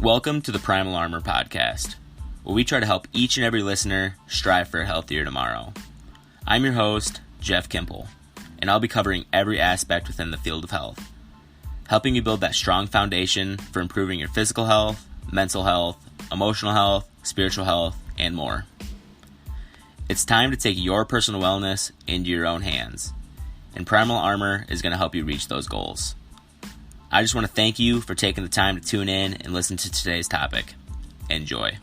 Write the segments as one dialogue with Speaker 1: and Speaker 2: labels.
Speaker 1: Welcome to the Primal Armor Podcast, where we try to help each and every listener strive for a healthier tomorrow. I'm your host, Jeff Kimple, and I'll be covering every aspect within the field of health, helping you build that strong foundation for improving your physical health, mental health, emotional health, spiritual health, and more. It's time to take your personal wellness into your own hands, and Primal Armor is going to help you reach those goals. I just want to thank you for taking the time to tune in and listen to today's topic. Enjoy.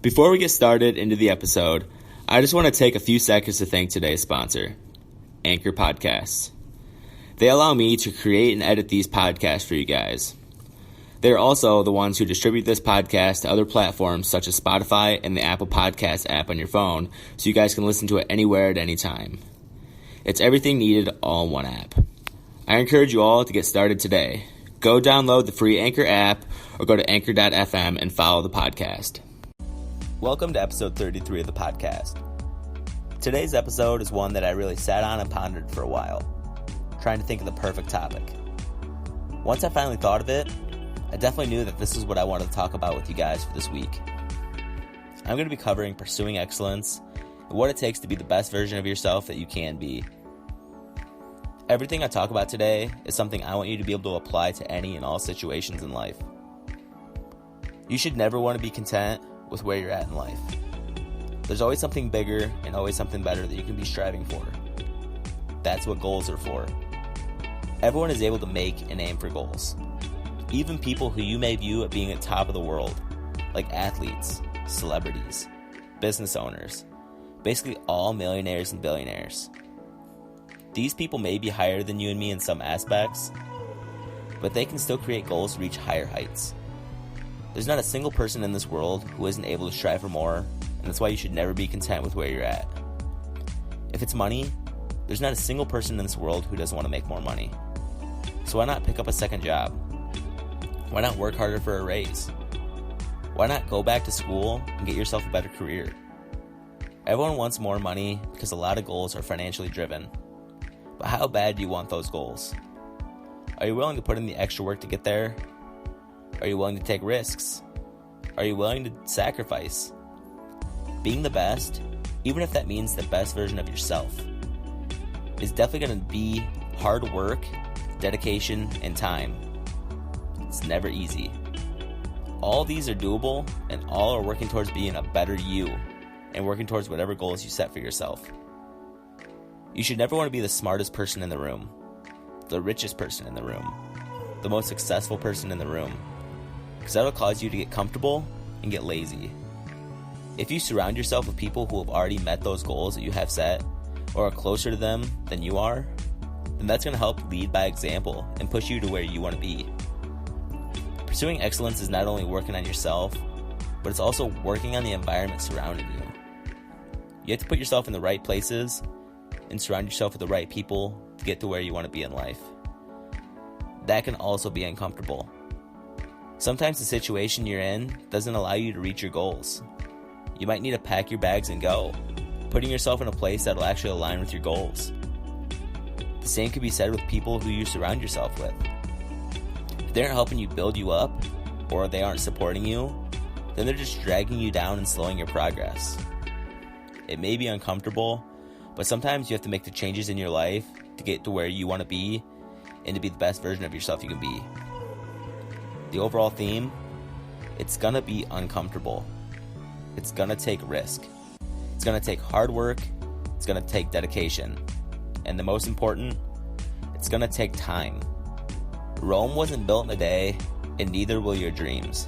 Speaker 1: Before we get started into the episode, I just want to take a few seconds to thank today's sponsor, Anchor Podcasts. They allow me to create and edit these podcasts for you guys. They're also the ones who distribute this podcast to other platforms such as Spotify and the Apple Podcast app on your phone, so you guys can listen to it anywhere at any time. It's everything needed all in one app. I encourage you all to get started today. Go download the free Anchor app or go to anchor.fm and follow the podcast. Welcome to episode 33 of the podcast. Today's episode is one that I really sat on and pondered for a while, trying to think of the perfect topic. Once I finally thought of it, I definitely knew that this is what I wanted to talk about with you guys for this week. I'm going to be covering pursuing excellence and what it takes to be the best version of yourself that you can be. Everything I talk about today is something I want you to be able to apply to any and all situations in life. You should never want to be content with where you're at in life. There's always something bigger and always something better that you can be striving for. That's what goals are for. Everyone is able to make and aim for goals. Even people who you may view at being at the top of the world, like athletes, celebrities, business owners, basically all millionaires and billionaires. These people may be higher than you and me in some aspects, but they can still create goals to reach higher heights. There's not a single person in this world who isn't able to strive for more, and that's why you should never be content with where you're at. If it's money, there's not a single person in this world who doesn't want to make more money. So why not pick up a second job? Why not work harder for a raise? Why not go back to school and get yourself a better career? Everyone wants more money because a lot of goals are financially driven. But how bad do you want those goals? Are you willing to put in the extra work to get there? Are you willing to take risks? Are you willing to sacrifice? Being the best, even if that means the best version of yourself, is definitely going to be hard work, dedication, and time. It's never easy. All these are doable, and all are working towards being a better you and working towards whatever goals you set for yourself. You should never want to be the smartest person in the room, the richest person in the room, the most successful person in the room, because that'll cause you to get comfortable and get lazy. If you surround yourself with people who have already met those goals that you have set or are closer to them than you are, then that's going to help lead by example and push you to where you want to be. Pursuing excellence is not only working on yourself, but it's also working on the environment surrounding you. You have to put yourself in the right places and surround yourself with the right people to get to where you want to be in life. That can also be uncomfortable. Sometimes the situation you're in doesn't allow you to reach your goals. You might need to pack your bags and go, putting yourself in a place that will actually align with your goals. The same could be said with people who you surround yourself with. If they aren't helping you build you up, or they aren't supporting you, then they're just dragging you down and slowing your progress. It may be uncomfortable, but sometimes you have to make the changes in your life to get to where you want to be and to be the best version of yourself you can be. The overall theme, it's gonna be uncomfortable. It's gonna take risk. It's gonna take hard work. It's gonna take dedication. And the most important, it's gonna take time. Rome wasn't built in a day, and neither will your dreams.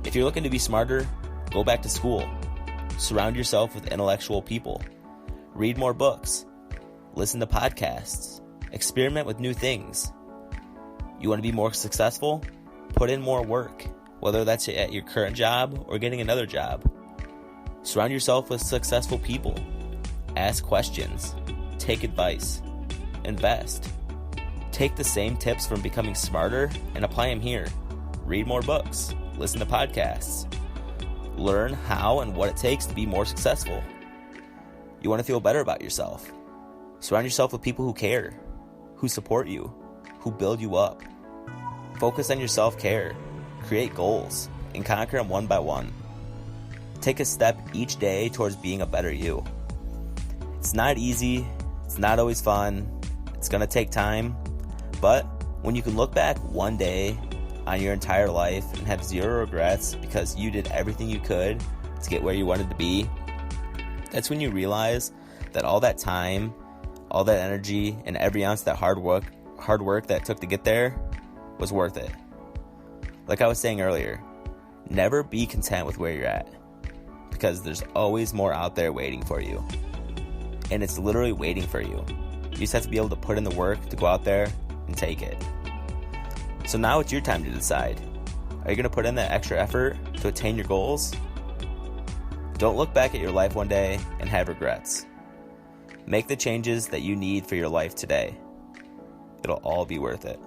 Speaker 1: If you're looking to be smarter, go back to school. Surround yourself with intellectual people. Read more books. Listen to podcasts. Experiment with new things. You want to be more successful? Put in more work, whether that's at your current job or getting another job. Surround yourself with successful people. Ask questions. Take advice. Invest. Take the same tips from becoming smarter and apply them here. Read more books. Listen to podcasts. Learn how and what it takes to be more successful. You want to feel better about yourself. Surround yourself with people who care. who support you, who build you up. Focus on your self-care, create goals, and conquer them one by one. Take a step each day towards being a better you. It's not easy, it's not always fun, it's going to take time, but when you can look back one day on your entire life and have zero regrets because you did everything you could to get where you wanted to be, that's when you realize that all that time, all that energy, and every ounce of that hard work that it took to get there was worth it. Like I was saying earlier, never be content with where you're at, because there's always more out there waiting for you. And it's literally waiting for you. You just have to be able to put in the work to go out there and take it. So now it's your time to decide. Are you going to put in that extra effort to attain your goals? Don't look back at your life one day and have regrets. Make the changes that you need for your life today. It'll all be worth it.